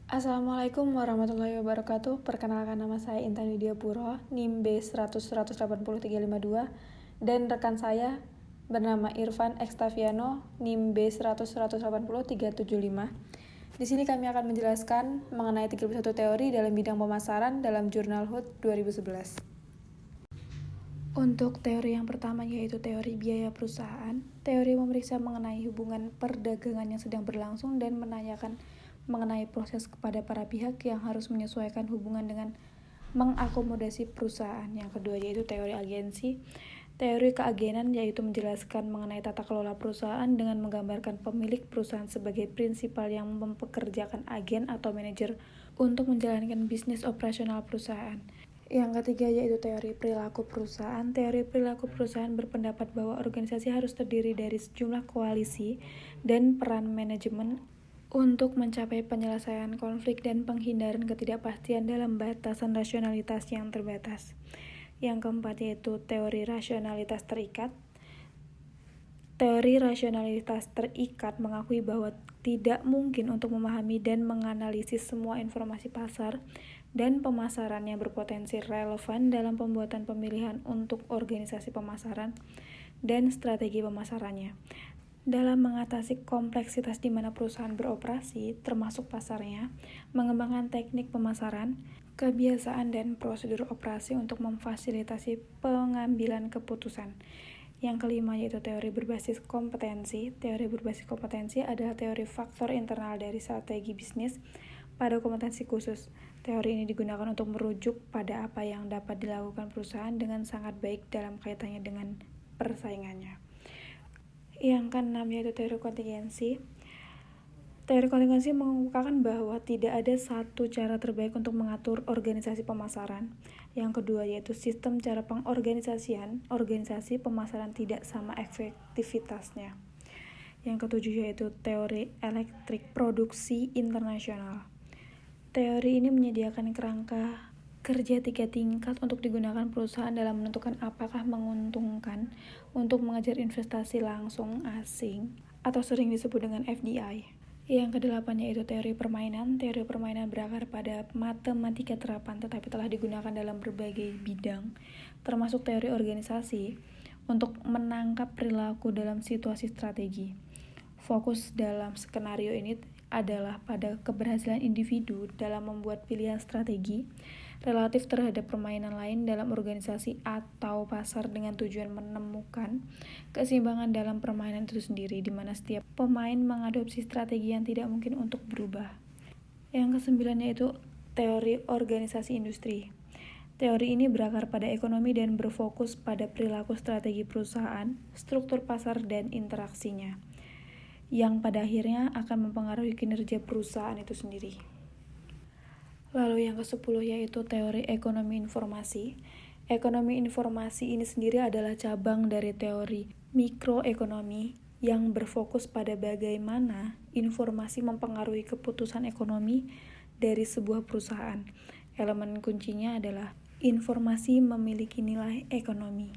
Assalamualaikum warahmatullahi wabarakatuh. Perkenalkan, nama saya Intan Widya Puro, NIM B100180352, dan rekan saya bernama Irfan Ekstaviano, NIM B100180375. Di sini kami akan menjelaskan mengenai 31 teori dalam bidang pemasaran dalam Jurnal Hood 2011. Untuk teori yang pertama yaitu teori biaya perusahaan. Teori memeriksa mengenai hubungan perdagangan yang sedang berlangsung dan menanyakan mengenai proses kepada para pihak yang harus menyesuaikan hubungan dengan mengakomodasi perusahaan. Yang kedua yaitu teori agensi. Teori keagenan yaitu menjelaskan mengenai tata kelola perusahaan dengan menggambarkan pemilik perusahaan sebagai prinsipal yang mempekerjakan agen atau manajer untuk menjalankan bisnis operasional perusahaan. Yang ketiga yaitu teori perilaku perusahaan. Teori perilaku perusahaan berpendapat bahwa organisasi harus terdiri dari sejumlah koalisi dan peran manajemen untuk mencapai penyelesaian konflik dan penghindaran ketidakpastian dalam batasan rasionalitas yang terbatas. Yang keempat yaitu teori rasionalitas terikat. Teori rasionalitas terikat mengakui bahwa tidak mungkin untuk memahami dan menganalisis semua informasi pasar dan pemasaran yang berpotensi relevan dalam pembuatan pemilihan untuk organisasi pemasaran dan strategi pemasarannya. Dalam mengatasi kompleksitas di mana perusahaan beroperasi, termasuk pasarnya, mengembangkan teknik pemasaran, kebiasaan dan prosedur operasi untuk memfasilitasi pengambilan keputusan. Yang kelima yaitu teori berbasis kompetensi. Teori berbasis kompetensi adalah teori faktor internal dari strategi bisnis pada kompetensi khusus. Teori ini digunakan untuk merujuk pada apa yang dapat dilakukan perusahaan dengan sangat baik dalam kaitannya dengan persaingannya. Yang keenam yaitu teori kontingensi. Teori kontingensi mengemukakan bahwa tidak ada satu cara terbaik untuk mengatur organisasi pemasaran. Yang kedua yaitu sistem cara pengorganisasian organisasi pemasaran tidak sama efektivitasnya. Yang ketujuh yaitu teori elektrik produksi internasional. Teori ini menyediakan kerangka kerja 3 tingkat untuk digunakan perusahaan dalam menentukan apakah menguntungkan untuk mengejar investasi langsung asing atau sering disebut dengan FDI. Yang kedelapan yaitu teori permainan. Teori permainan berakar pada matematika terapan tetapi telah digunakan dalam berbagai bidang, termasuk teori organisasi, untuk menangkap perilaku dalam situasi strategi. Fokus dalam skenario ini adalah pada keberhasilan individu dalam membuat pilihan strategi relatif terhadap permainan lain dalam organisasi atau pasar dengan tujuan menemukan keseimbangan dalam permainan itu sendiri, di mana setiap pemain mengadopsi strategi yang tidak mungkin untuk berubah. Yang kesembilan yaitu teori organisasi industri. Teori ini berakar pada ekonomi dan berfokus pada perilaku strategi perusahaan, struktur pasar, dan interaksinya, yang pada akhirnya akan mempengaruhi kinerja perusahaan itu sendiri. Lalu yang ke-10 yaitu teori ekonomi informasi. Ekonomi informasi ini sendiri adalah cabang dari teori mikroekonomi yang berfokus pada bagaimana informasi mempengaruhi keputusan ekonomi dari sebuah perusahaan. Elemen kuncinya adalah informasi memiliki nilai ekonomi.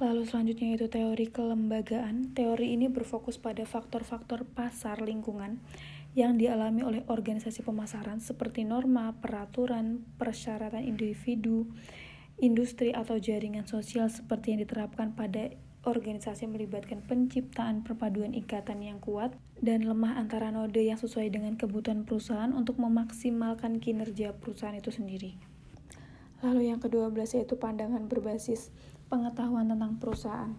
Lalu selanjutnya yaitu teori kelembagaan. Teori ini berfokus pada faktor-faktor pasar lingkungan yang dialami oleh organisasi pemasaran seperti norma, peraturan, persyaratan individu, industri atau jaringan sosial seperti yang diterapkan pada organisasi melibatkan penciptaan perpaduan ikatan yang kuat dan lemah antara node yang sesuai dengan kebutuhan perusahaan untuk memaksimalkan kinerja perusahaan itu sendiri. Lalu yang ke-12 yaitu pandangan berbasis pengetahuan tentang perusahaan.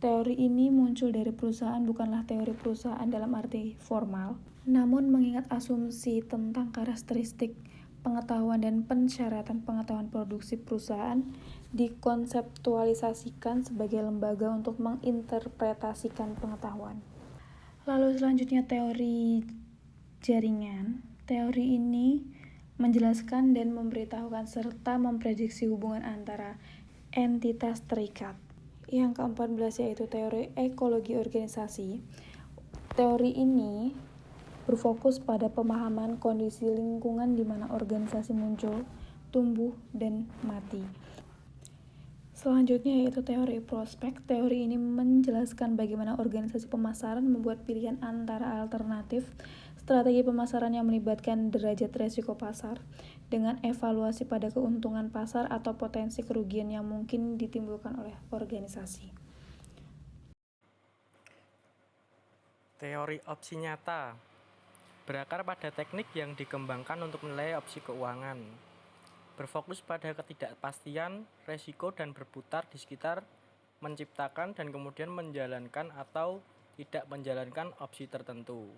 Teori ini muncul dari perusahaan bukanlah teori perusahaan dalam arti formal, namun mengingat asumsi tentang karakteristik pengetahuan dan pensyaratan pengetahuan produksi perusahaan dikonseptualisasikan sebagai lembaga untuk menginterpretasikan pengetahuan. Lalu selanjutnya teori jaringan. Teori ini menjelaskan dan memberitahukan serta memprediksi hubungan antara entitas terikat. Yang ke-14 yaitu teori ekologi organisasi. Teori ini berfokus pada pemahaman kondisi lingkungan di mana organisasi muncul, tumbuh, dan mati. Selanjutnya yaitu teori prospek. Teori ini menjelaskan bagaimana organisasi pemasaran membuat pilihan antara alternatif strategi pemasaran yang melibatkan derajat resiko pasar dengan evaluasi pada keuntungan pasar atau potensi kerugian yang mungkin ditimbulkan oleh organisasi. Teori opsi nyata berakar pada teknik yang dikembangkan untuk menilai opsi keuangan, berfokus pada ketidakpastian, resiko, dan berputar di sekitar menciptakan dan kemudian menjalankan atau tidak menjalankan opsi tertentu.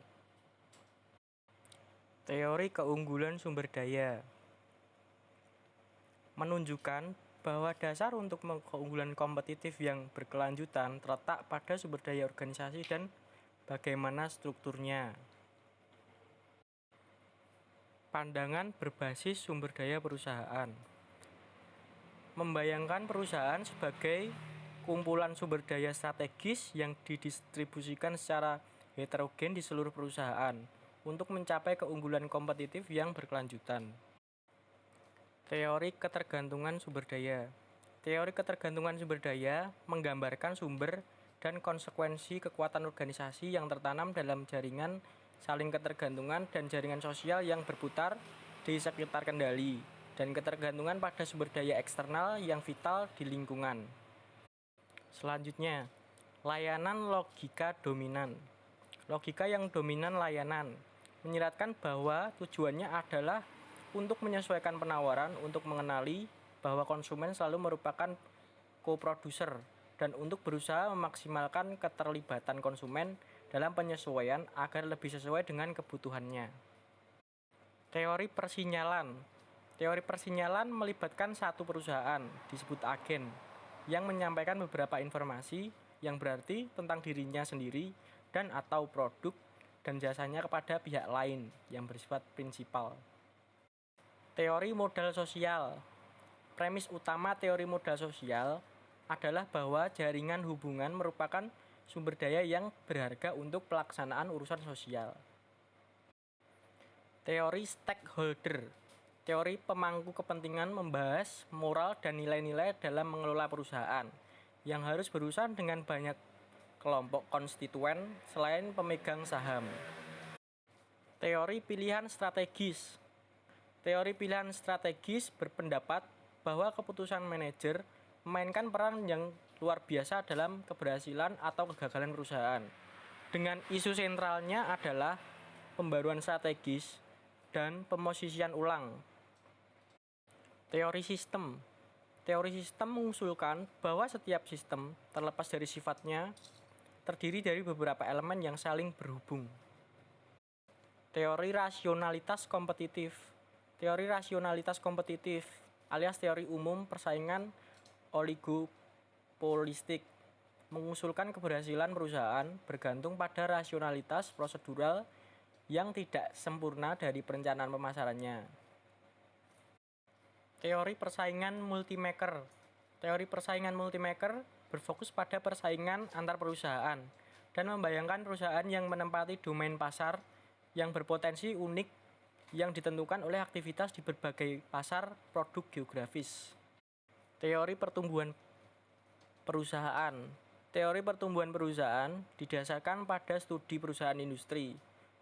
Teori keunggulan sumber daya menunjukkan bahwa dasar untuk keunggulan kompetitif yang berkelanjutan terletak pada sumber daya organisasi dan bagaimana strukturnya. Pandangan berbasis sumber daya perusahaan membayangkan perusahaan sebagai kumpulan sumber daya strategis yang didistribusikan secara heterogen di seluruh perusahaan untuk mencapai keunggulan kompetitif yang berkelanjutan. Teori ketergantungan sumber daya. Teori ketergantungan sumber daya menggambarkan sumber dan konsekuensi kekuatan organisasi yang tertanam dalam jaringan saling ketergantungan dan jaringan sosial yang berputar di sekitar kendali, dan ketergantungan pada sumber daya eksternal yang vital di lingkungan. Selanjutnya, layanan logika dominan. Logika yang dominan layanan menyiratkan bahwa tujuannya adalah untuk menyesuaikan penawaran untuk mengenali bahwa konsumen selalu merupakan koproduser dan untuk berusaha memaksimalkan keterlibatan konsumen dalam penyesuaian agar lebih sesuai dengan kebutuhannya. Teori persinyalan. Teori persinyalan melibatkan satu perusahaan, disebut agen, yang menyampaikan beberapa informasi yang berarti tentang dirinya sendiri dan atau produk dan jasanya kepada pihak lain yang bersifat prinsipal. Teori modal sosial. Premis utama teori modal sosial adalah bahwa jaringan hubungan merupakan sumber daya yang berharga untuk pelaksanaan urusan sosial. Teori stakeholder. Teori pemangku kepentingan membahas moral dan nilai-nilai dalam mengelola perusahaan yang harus berurusan dengan banyak kelompok konstituen selain pemegang saham. Teori pilihan strategis. Teori pilihan strategis berpendapat bahwa keputusan manajer memainkan peran yang luar biasa dalam keberhasilan atau kegagalan perusahaan. Dengan isu sentralnya adalah pembaruan strategis dan pemosisian ulang. Teori sistem. Teori sistem mengusulkan bahwa setiap sistem, terlepas dari sifatnya, terdiri dari beberapa elemen yang saling berhubung. Teori rasionalitas kompetitif. Teori rasionalitas kompetitif alias teori umum persaingan oligopolistik mengusulkan keberhasilan perusahaan bergantung pada rasionalitas prosedural yang tidak sempurna dari perencanaan pemasarannya. Teori persaingan multimaker. Teori persaingan multimaker berfokus pada persaingan antar perusahaan dan membayangkan perusahaan yang menempati domain pasar yang berpotensi unik yang ditentukan oleh aktivitas di berbagai pasar produk geografis. Teori pertumbuhan perusahaan. Teori pertumbuhan perusahaan didasarkan pada studi perusahaan industri.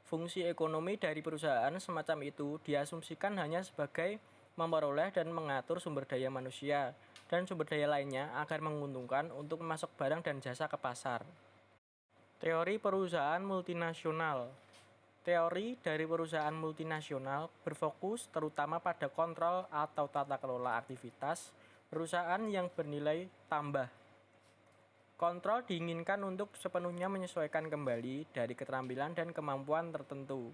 Fungsi ekonomi dari perusahaan semacam itu diasumsikan hanya sebagai memperoleh dan mengatur sumber daya manusia dan sumber daya lainnya agar menguntungkan untuk memasok barang dan jasa ke pasar. Teori perusahaan multinasional. Teori dari perusahaan multinasional berfokus terutama pada kontrol atau tata kelola aktivitas perusahaan yang bernilai tambah. Kontrol diinginkan untuk sepenuhnya menyesuaikan kembali dari keterampilan dan kemampuan tertentu.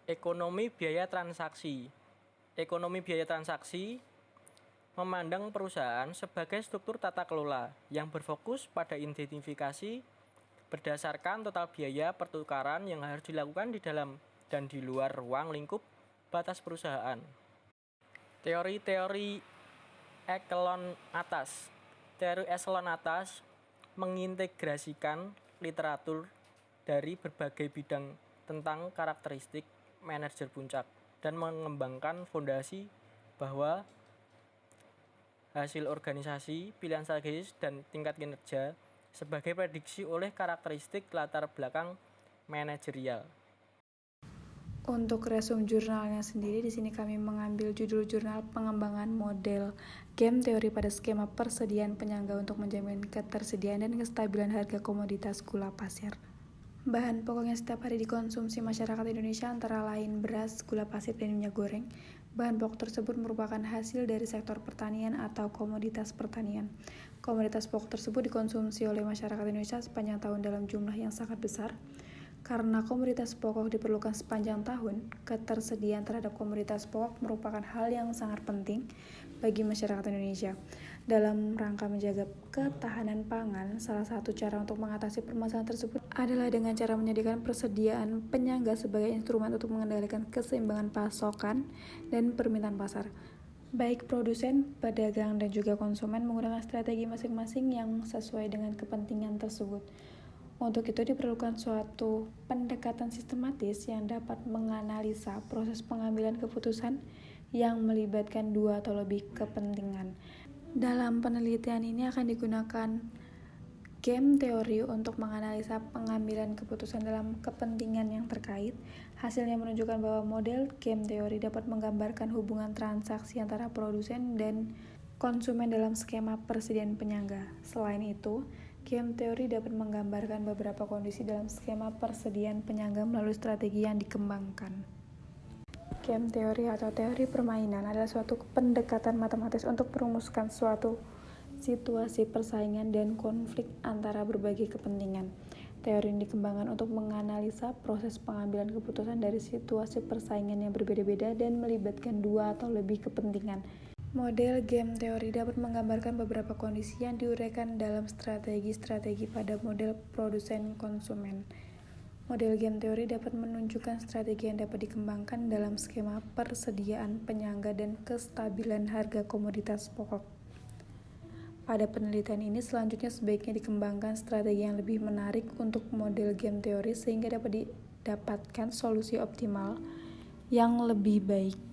Ekonomi biaya transaksi. Ekonomi biaya transaksi memandang perusahaan sebagai struktur tata kelola yang berfokus pada identifikasi berdasarkan total biaya pertukaran yang harus dilakukan di dalam dan di luar ruang lingkup batas perusahaan. Teori-teori eselon atas. Teori eselon atas mengintegrasikan literatur dari berbagai bidang tentang karakteristik manajer puncak dan mengembangkan fondasi bahwa hasil organisasi, pilihan strategis, dan tingkat kinerja sebagai prediksi oleh karakteristik latar belakang manajerial. Untuk resume jurnalnya sendiri, di sini kami mengambil judul jurnal pengembangan model game teori pada skema persediaan penyangga untuk menjamin ketersediaan dan kestabilan harga komoditas gula pasir. Bahan pokok yang setiap hari dikonsumsi masyarakat Indonesia antara lain beras, gula pasir, dan minyak goreng. Bahan pokok tersebut merupakan hasil dari sektor pertanian atau komoditas pertanian. Komoditas pokok tersebut dikonsumsi oleh masyarakat Indonesia sepanjang tahun dalam jumlah yang sangat besar. Karena komoditas pokok diperlukan sepanjang tahun, ketersediaan terhadap komoditas pokok merupakan hal yang sangat penting bagi masyarakat Indonesia. Dalam rangka menjaga ketahanan pangan, salah satu cara untuk mengatasi permasalahan tersebut adalah dengan cara menyediakan persediaan penyangga sebagai instrumen untuk mengendalikan keseimbangan pasokan dan permintaan pasar. Baik produsen, pedagang, dan juga konsumen menggunakan strategi masing-masing yang sesuai dengan kepentingan tersebut. Untuk itu diperlukan suatu pendekatan sistematis yang dapat menganalisa proses pengambilan keputusan yang melibatkan dua atau lebih kepentingan. Dalam penelitian ini akan digunakan game teori untuk menganalisa pengambilan keputusan dalam kepentingan yang terkait. Hasilnya menunjukkan bahwa model game teori dapat menggambarkan hubungan transaksi antara produsen dan konsumen dalam skema persediaan penyangga. Selain itu, game teori dapat menggambarkan beberapa kondisi dalam skema persediaan penyangga melalui strategi yang dikembangkan. Game teori atau teori permainan adalah suatu pendekatan matematis untuk merumuskan suatu situasi persaingan dan konflik antara berbagai kepentingan. Teori ini dikembangkan untuk menganalisa proses pengambilan keputusan dari situasi persaingan yang berbeda-beda dan melibatkan dua atau lebih kepentingan. Model game teori dapat menggambarkan beberapa kondisi yang diuraikan dalam strategi-strategi pada model produsen konsumen. Model game teori dapat menunjukkan strategi yang dapat dikembangkan dalam skema persediaan penyangga dan kestabilan harga komoditas pokok. Pada penelitian ini selanjutnya sebaiknya dikembangkan strategi yang lebih menarik untuk model game teori sehingga dapat didapatkan solusi optimal yang lebih baik.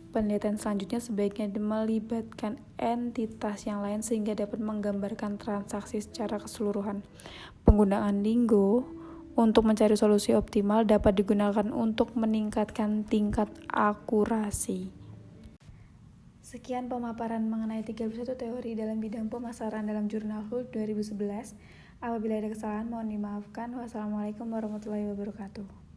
Penelitian selanjutnya sebaiknya melibatkan entitas yang lain sehingga dapat menggambarkan transaksi secara keseluruhan. Penggunaan Lingo untuk mencari solusi optimal dapat digunakan untuk meningkatkan tingkat akurasi. Sekian pemaparan mengenai 31 teori dalam bidang pemasaran dalam jurnal Hult 2011. Apabila ada kesalahan mohon dimaafkan. Wassalamualaikum warahmatullahi wabarakatuh.